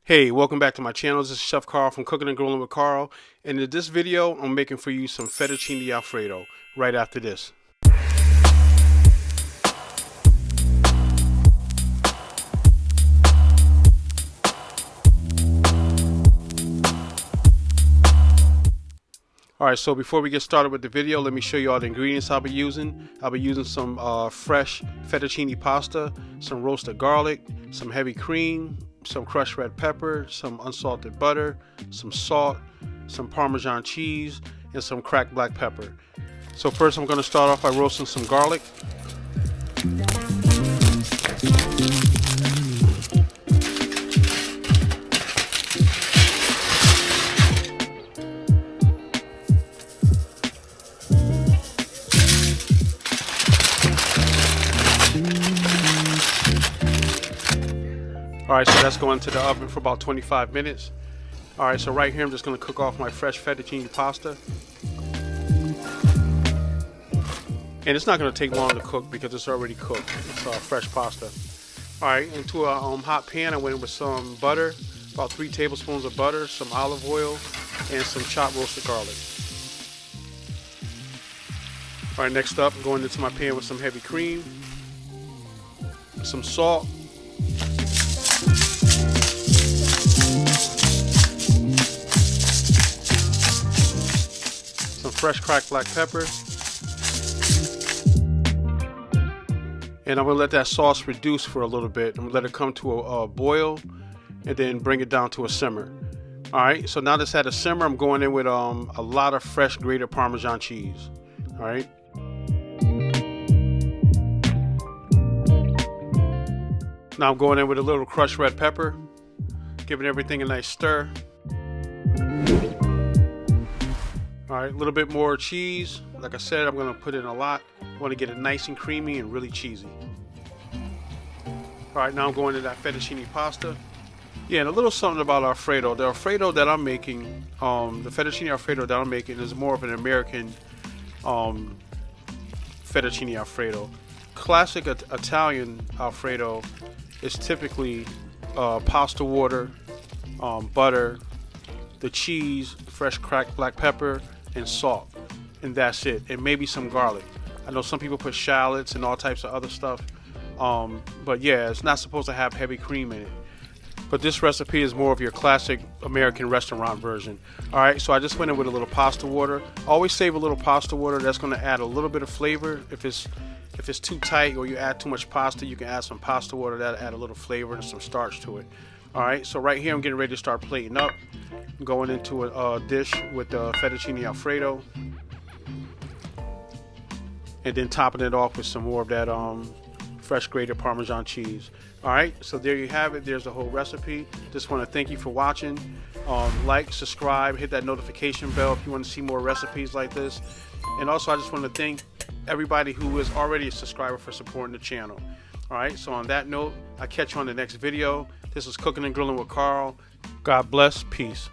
Hey, welcome back to my channel. This is Chef Carl from Cooking and Grilling with Carl. And in this video, I'm making for you some fettuccine alfredo right after this. Alright, so before we get started with the video, let me show you all the ingredients I'll be using. I'll be using some fresh fettuccine pasta, some roasted garlic, some heavy cream, some crushed red pepper, some unsalted butter, some salt, some Parmesan cheese, and some cracked black pepper. So first I'm going to start off by roasting some garlic. Alright, so that's going to the oven for about 25 minutes. Alright, so right here I'm just going to cook off my fresh fettuccine pasta. And it's not going to take long to cook because it's already cooked. It's fresh pasta. Alright, into a hot pan I went with some butter, about 3 tablespoons of butter, some olive oil, and some chopped roasted garlic. Alright, next up I'm going into my pan with some heavy cream, some salt, some fresh cracked black pepper, and I'm going to let that sauce reduce for a little bit. I'm going to let it come to a boil and then bring it down to a simmer. Alright, so now that's at a simmer, I'm going in with a lot of fresh grated Parmesan cheese. Alright. Now I'm going in with a little crushed red pepper, giving everything a nice stir. Alright, a little bit more cheese. Like I said, I'm going to put in a lot. I want to get it nice and creamy and really cheesy. Alright, now I'm going to that fettuccine pasta. Yeah, and a little something about Alfredo. The Alfredo that I'm making, the fettuccine Alfredo that I'm making is more of an American fettuccine Alfredo. Classic Italian Alfredo is typically pasta water, butter, the cheese, fresh cracked black pepper, and salt, and that's it, and maybe some garlic. I know some people put shallots and all types of other stuff, but yeah, it's not supposed to have heavy cream in it. But this recipe is more of your classic American restaurant version. Alright, so I just went in with a little pasta water. Always save a little pasta water. That's going to add a little bit of flavor. If it's too tight or you add too much pasta, you can add some pasta water. That'll add a little flavor and some starch to it. Alright, so right here I'm getting ready to start plating up. I'm going into a dish with the fettuccine Alfredo, and then topping it off with some more of that fresh grated Parmesan cheese. Alright, so there you have it. There's the whole recipe. Just want to thank you for watching. Like, subscribe, hit that notification bell if you want to see more recipes like this. And also I just want to thank everybody who is already a subscriber for supporting the channel. Alright, so on that note, I'll catch you on the next video. This is Cooking and Grilling with Carl. God bless. Peace.